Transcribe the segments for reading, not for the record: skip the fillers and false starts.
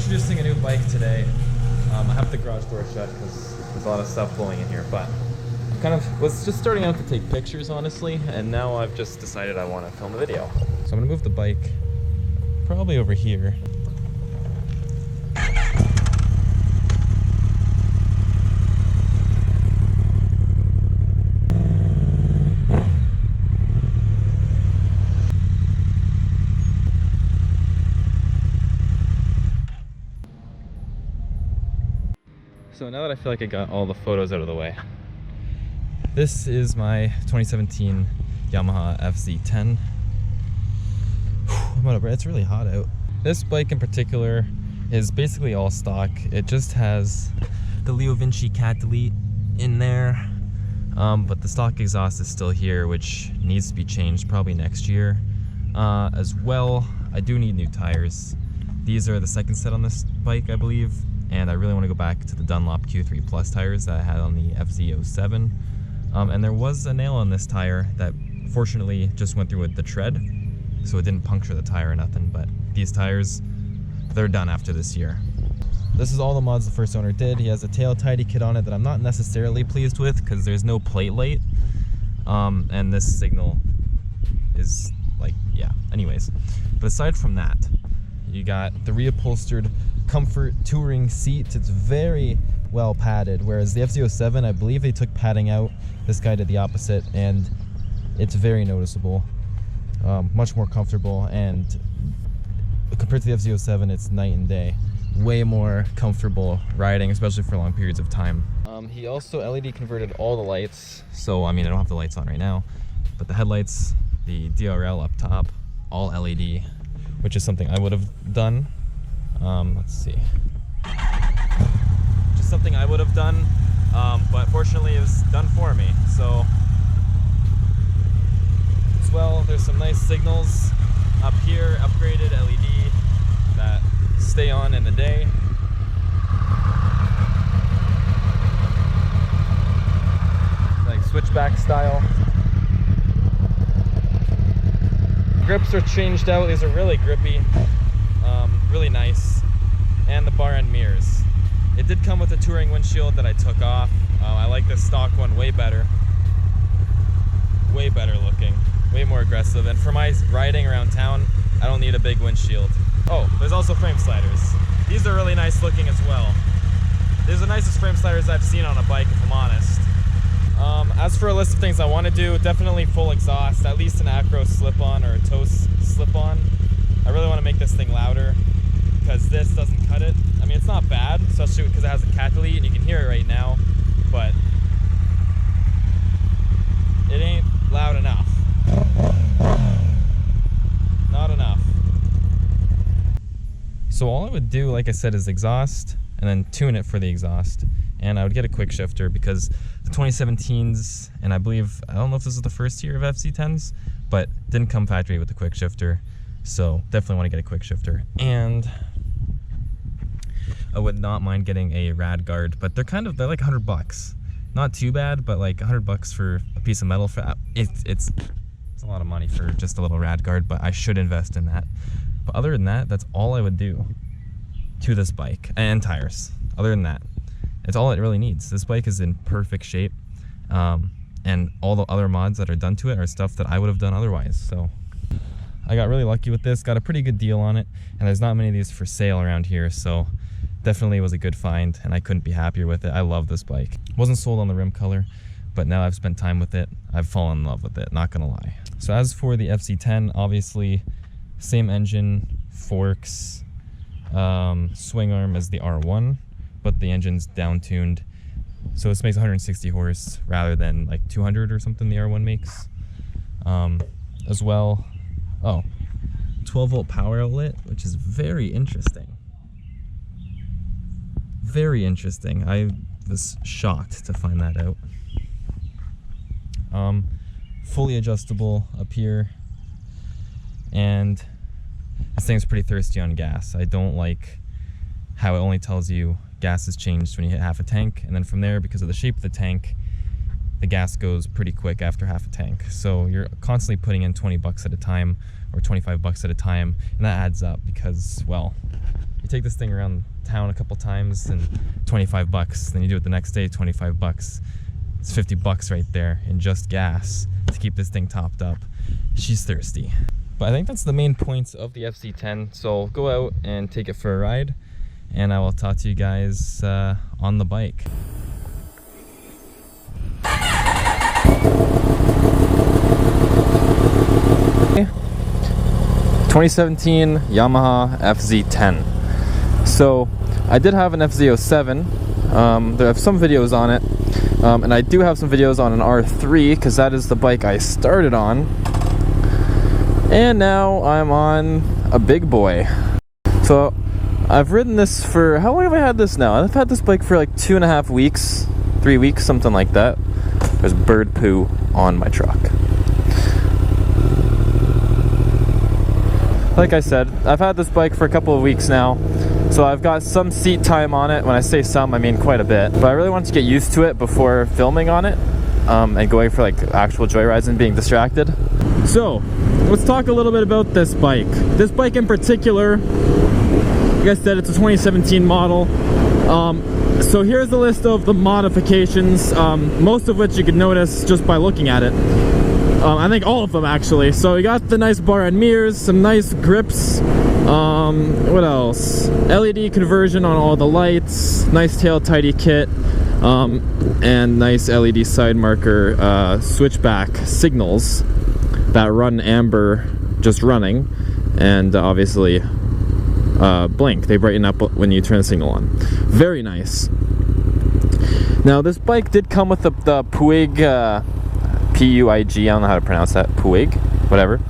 introducing a new bike today. I have the garage door shut because there's a lot of stuff blowing in here, but I was just starting out to take pictures, honestly, and now I've just decided I want to film a video. So I'm gonna move the bike probably over here. So now that I feel like I got all the photos out of the way, this is my 2017 Yamaha FZ10. Whatever, it's really hot out. This bike in particular is basically all stock. It just has the Leo Vinci Cat Delete in there, but the stock exhaust is still here, which needs to be changed probably next year. As well, I do need new tires. These are the second set on this bike, I believe. And I really want to go back to the Dunlop Q3 Plus tires that I had on the FZ07. And there was a nail on this tire that fortunately just went through with the tread, so it didn't puncture the tire or nothing, but these tires, they're done after this year. This is all the mods the first owner did. He has a tail tidy kit on it that I'm not necessarily pleased with because there's no plate light. And this signal is like, yeah, anyways. But aside from that, you got the reupholstered comfort touring seat. It's very well padded, whereas the FZ07, I believe they took padding out. This guy did the opposite, and it's very noticeable. Much more comfortable, and compared to the FZ07, it's night and day. Way more comfortable riding, especially for long periods of time. He also LED converted all the lights, so I mean I don't have the lights on right now, but the headlights, the DRL up top, all LED, which is something I would have done. Let's see. Just something I would have done, but fortunately it was done for me. So, as well, there's some nice signals up here, upgraded LED that stay on in the day. Like switchback style. Grips are changed out. These are really grippy. Really nice. And the bar end mirrors. It did come with a touring windshield that I took off. I like the stock one way better. Way better looking. Way more aggressive. And for my riding around town, I don't need a big windshield. Oh, there's also frame sliders. These are really nice looking as well. These are the nicest frame sliders I've seen on a bike, if I'm honest. As for a list of things I want to do, definitely full exhaust, at least an Acro slip-on or a Toast slip-on. I really want to make this thing louder because this doesn't cut it. I mean, it's not bad, especially because it has a Cat Delete and you can hear it right now, but it ain't loud enough. Not enough. So all I would do, like I said, is exhaust and then tune it for the exhaust. And I would get a quick shifter because the 2017s, and I believe, I don't know if this is the first year of FZ10s, but didn't come factory with a quick shifter. So definitely want to get a quick shifter. And I would not mind getting a rad guard, but they're like $100. Not too bad, but like $100 for a piece of metal, it's a lot of money for just a little rad guard, but I should invest in that. But other than that, that's all I would do to this bike, and tires. Other than that, it's all it really needs. This bike is in perfect shape, and all the other mods that are done to it are stuff that I would have done otherwise. So I got really lucky with this, got a pretty good deal on it, and there's not many of these for sale around here, so definitely was a good find, and I couldn't be happier with it. I love this bike. Wasn't sold on the rim color, but now I've spent time with it, I've fallen in love with it, not gonna lie. So as for the FZ10, obviously, same engine, forks, swing arm as the R1, but the engine's down-tuned, so this makes 160 horse rather than like 200 or something the R1 makes. As well, 12-volt power outlet, which is very interesting. Very interesting. I was shocked to find that out. Fully adjustable up here, and this thing's pretty thirsty on gas. I don't like how it only tells you gas is changed when you hit half a tank, and then from there, because of the shape of the tank, the gas goes pretty quick after half a tank. So you're constantly putting in 20 bucks at a time or 25 bucks at a time, and that adds up because, well, You take this thing around town a couple times and 25 bucks. Then you do it the next day, 25 bucks. It's 50 bucks right there in just gas to keep this thing topped up. She's thirsty. But I think that's the main points of the FC10. So go out and take it for a ride, and I will talk to you guys on the bike. 2017 Yamaha FZ10. So I did have an FZ07. There are some videos on it, and I do have some videos on an R3 because that is the bike I started on. And now I'm on a big boy. So I've ridden this for, how long have I had this now? I've had this bike for like 2.5 weeks, 3 weeks, something like that. There's bird poo on my truck. Like I said, I've had this bike for a couple of weeks now, so I've got some seat time on it. When I say some, I mean quite a bit. But I really wanted to get used to it before filming on it, and going for like actual joyrides and being distracted. So, let's talk a little bit about this bike. This bike in particular, like I said, it's a 2017 model. So here's the list of the modifications, most of which you can notice just by looking at it. I think all of them actually. So we got the nice bar and mirrors, some nice grips, what else? LED conversion on all the lights, nice tail tidy kit, and nice LED side marker switchback signals that run amber just running, and obviously blink. They brighten up when you turn the signal on. Very nice. Now this bike did come with the Puig, P-U-I-G, I don't know how to pronounce that, Puig, whatever.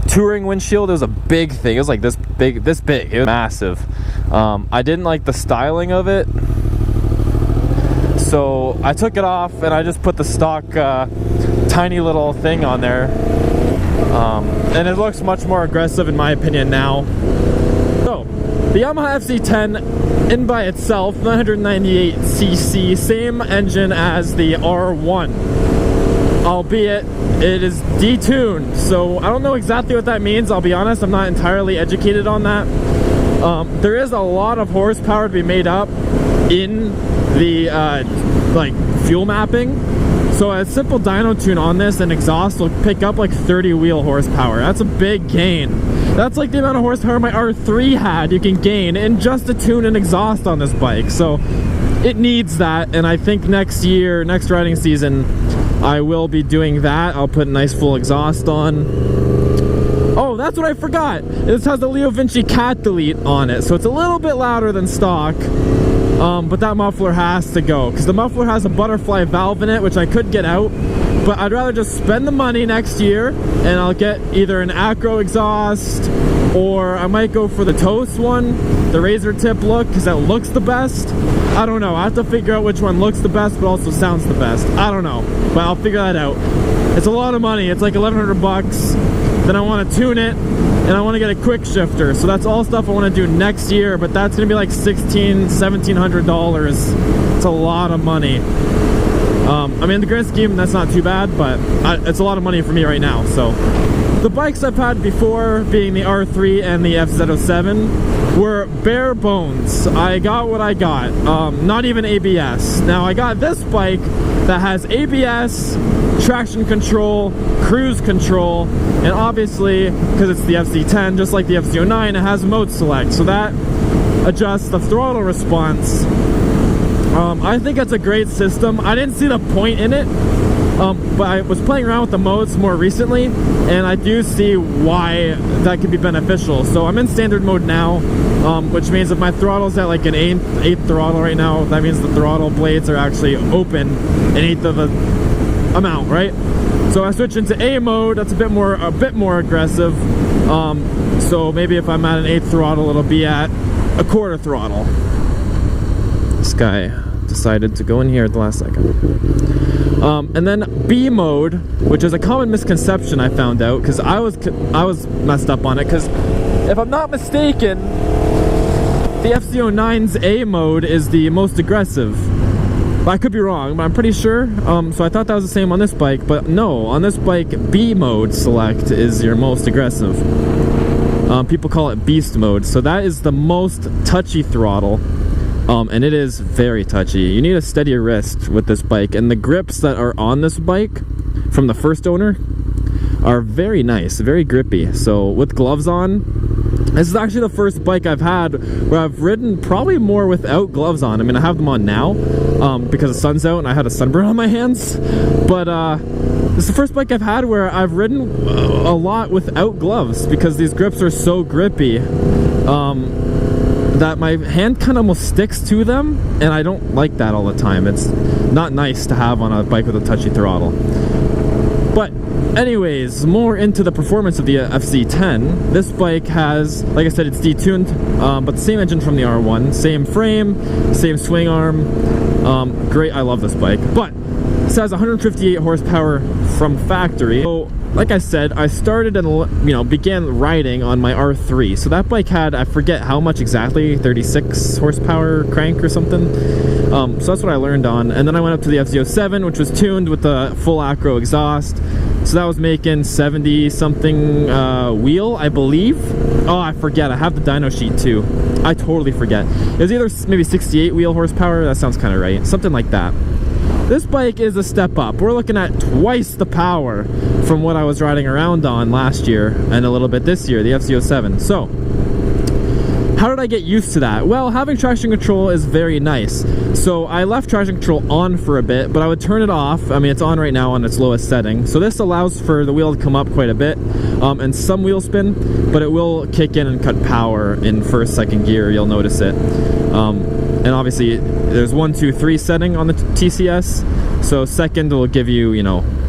Touring windshield. It was a big thing. It was like this big. It was massive. I didn't like the styling of it, so I took it off and I just put the stock tiny little thing on there, and it looks much more aggressive in my opinion now. So the Yamaha FZ10 in by itself, 998cc, same engine as the R1, albeit it is detuned. So I don't know exactly what that means, I'll be honest. I'm not entirely educated on that. There is a lot of horsepower to be made up in the like fuel mapping. So a simple dyno tune on this and exhaust will pick up like 30 wheel horsepower. That's a big gain. That's like the amount of horsepower my R3 had you can gain in just a tune and exhaust on this bike. So it needs that, and I think next year, next riding season, I will be doing that. I'll put a nice full exhaust on. Oh, that's what I forgot. This has the Leo Vinci Cat Delete on it, so it's a little bit louder than stock. But that muffler has to go, because the muffler has a butterfly valve in it, which I could get out, but I'd rather just spend the money next year, and I'll get either an Acro exhaust, or I might go for the Toast one, the razor tip look, because that looks the best. I don't know. I have to figure out which one looks the best, but also sounds the best. I don't know, but I'll figure that out. It's a lot of money. It's like 1,100 bucks. Then I want to tune it, and I want to get a quick shifter. So that's all stuff I want to do next year, but that's going to be like $1,600, $1,700. It's a lot of money. I mean, in the grand scheme, that's not too bad, but it's a lot of money for me right now. So the bikes I've had before, being the R3 and the FZ07, were bare bones. I got what I got. Not even ABS. Now I got this bike that has ABS, traction control, cruise control, and obviously, because it's the FZ10, just like the FZ09, it has mode select, so that adjusts the throttle response. I think it's a great system. I didn't see the point in it, but I was playing around with the modes more recently, and I do see why that could be beneficial. So I'm in standard mode now, which means if my throttle's at like an eighth throttle right now, that means the throttle blades are actually open an eighth of the amount, right? So I switch into A mode. That's a bit more aggressive. So maybe if I'm at an eighth throttle, it'll be at a quarter throttle. This guy decided to go in here at the last second. And then B mode, which is a common misconception I found out, because I was messed up on it, because if I'm not mistaken, the FZ09's A mode is the most aggressive. I could be wrong, but I'm pretty sure. So I thought that was the same on this bike, but no, on this bike, B mode select is your most aggressive. People call it beast mode. So that is the most touchy throttle. And it is very touchy. You need a steadier wrist with this bike, and the grips that are on this bike from the first owner are very nice, very grippy. So with gloves on, this is actually the first bike I've had where I've ridden probably more without gloves on. I mean, I have them on now because the sun's out and I had a sunburn on my hands, but this is the first bike I've had where I've ridden a lot without gloves because these grips are so grippy that my hand kind of almost sticks to them, and I don't like that all the time. It's not nice to have on a bike with a touchy throttle. But anyways, more into the performance of the FZ10. This bike has, like I said, it's detuned, but the same engine from the R1, same frame, same swing arm. Great, I love this bike. But this has 158 horsepower from factory. So, like I said, I started and began riding on my R3. So that bike had, I forget how much exactly, 36 horsepower crank or something. So that's what I learned on. And then I went up to the FZ07, which was tuned with the full acro exhaust. So that was making 70 something wheel, I believe. Oh, I forget. I have the dyno sheet too. I totally forget. It was either maybe 68 wheel horsepower. That sounds kind of right. Something like that. This bike is a step up. We're looking at twice the power from what I was riding around on last year and a little bit this year, the FZ07. So, how did I get used to that? Well, having traction control is very nice. So I left traction control on for a bit, but I would turn it off. I mean, it's on right now on its lowest setting. So this allows for the wheel to come up quite a bit and some wheel spin, but it will kick in and cut power in first, second gear. You'll notice it. And obviously, there's 1, 2, 3 setting on the TCS. So second will give you,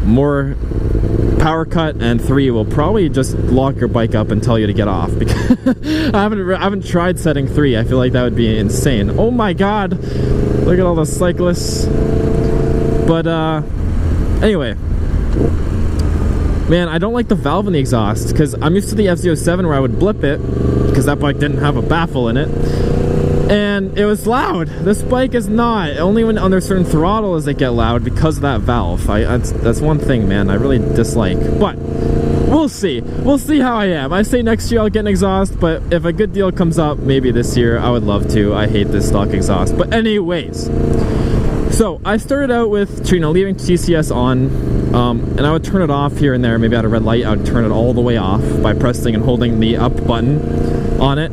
more power cut, and 3 will probably just lock your bike up and tell you to get off. Because I haven't tried setting 3. I feel like that would be insane. Oh my god, look at all the cyclists. But anyway, man, I don't like the valve in the exhaust because I'm used to the FZ07 where I would blip it because that bike didn't have a baffle in it. And it was loud. This bike is not. Only when under certain throttle does it get loud because of that valve. That's one thing, man, I really dislike. But we'll see. We'll see how I am. I say next year I'll get an exhaust, but if a good deal comes up, maybe this year, I would love to. I hate this stock exhaust. But anyways, so I started out with, leaving TCS on, and I would turn it off here and there. Maybe at a red light, I would turn it all the way off by pressing and holding the up button on it.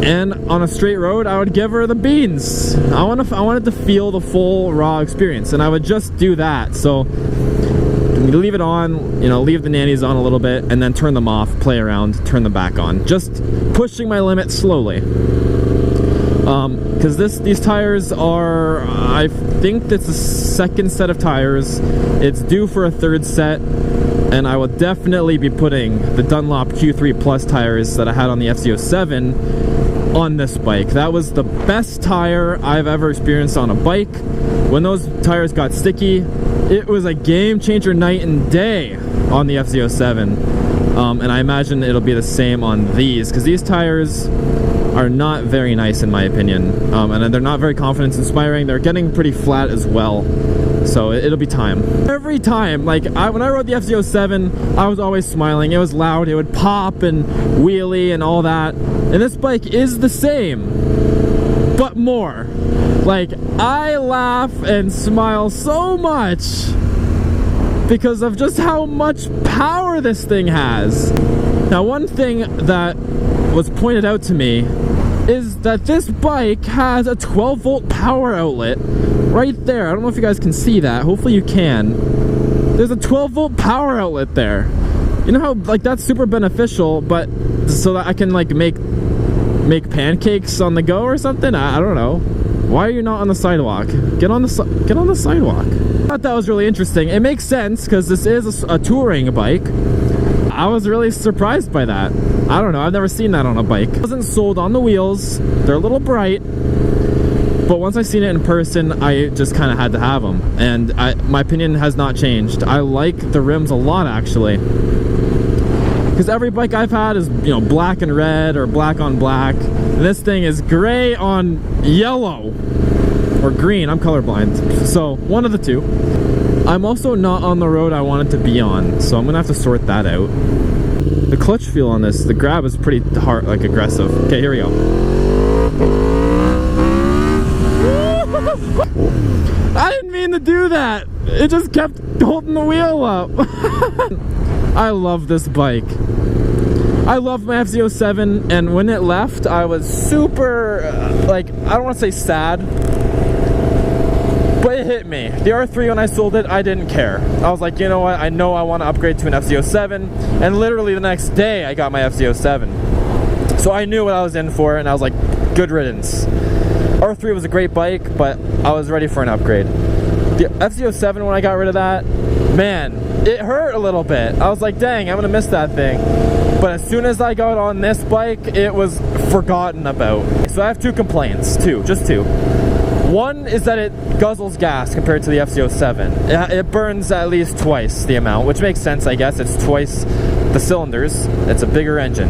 And on a straight road, I would give her the beans. I wanted to feel the full raw experience, and I would just do that. So leave it on, leave the nannies on a little bit, and then turn them off, play around, turn them back on. Just pushing my limit slowly. Because these tires are, I think that's the second set of tires. It's due for a third set. And I will definitely be putting the Dunlop Q3 Plus tires that I had on the FZ07 on this bike. That was the best tire I've ever experienced on a bike. When those tires got sticky, it was a game changer night and day on the FZ07. And I imagine it'll be the same on these, because these tires are not very nice in my opinion. And they're not very confidence inspiring. They're getting pretty flat as well. So it'll be time. Every time, like when I rode the FZ07, I was always smiling. It was loud, it would pop and wheelie and all that. And this bike is the same, but more. Like, I laugh and smile so much because of just how much power this thing has. Now, one thing that was pointed out to me is that this bike has a 12-volt power outlet right there. I don't know if you guys can see that. Hopefully you can. There's a 12-volt power outlet there. You know how, like, that's super beneficial, but so that I can, like, make pancakes on the go or something? I don't know. Why are you not on the sidewalk? Get on the sidewalk. I thought that was really interesting. It makes sense because this is a touring bike. I was really surprised by that. I don't know, I've never seen that on a bike. It wasn't sold on the wheels. They're a little bright, but once I seen it in person, I just kind of had to have them. And my opinion has not changed. I like the rims a lot, actually. Because every bike I've had is, black and red or black on black. And this thing is gray on yellow. Or green, I'm colorblind. So, one of the two. I'm also not on the road I wanted to be on, so I'm gonna have to sort that out. The clutch feel on this, the grab is pretty hard, like aggressive. Okay, here we go. I didn't mean to do that. It just kept holding the wheel up. I love this bike. I love my FZ07, and when it left, I was super, like, I don't want to say sad, but it hit me. The R3, when I sold it, I didn't care. I was like, you know what, I know I want to upgrade to an FZ07, and literally the next day, I got my FZ07. So I knew what I was in for, and I was like, good riddance. R3 was a great bike, but I was ready for an upgrade. The FZ07, when I got rid of that, man, it hurt a little bit. I was like, dang, I'm gonna miss that thing. But as soon as I got on this bike, it was forgotten about. So I have two complaints, just two. One is that it guzzles gas compared to the FZ07. It burns at least twice the amount, which makes sense, I guess. It's twice the cylinders. It's a bigger engine.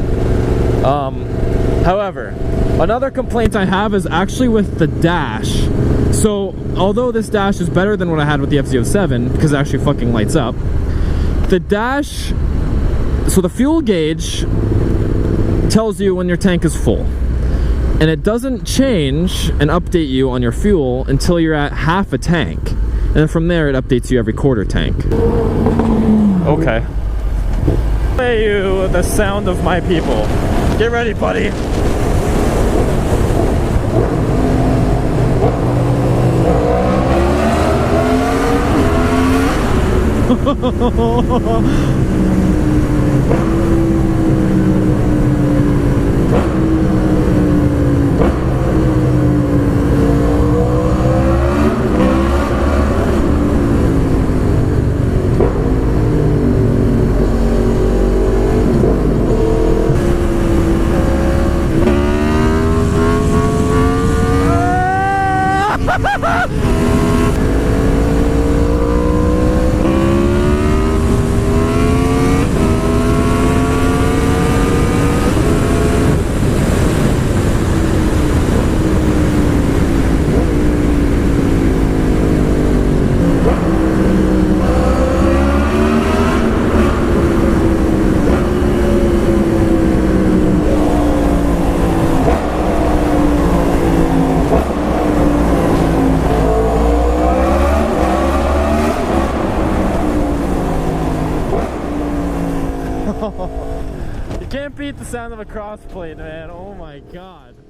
However, another complaint I have is actually with the dash. So, although this dash is better than what I had with the FZ07, because it actually fucking lights up, the dash, so the fuel gauge tells you when your tank is full. And it doesn't change and update you on your fuel until you're at half a tank. And then from there, it updates you every quarter tank. Okay. Play you the sound of my people. Get ready, buddy. You can't beat the sound of a crossplate, man. Oh my god.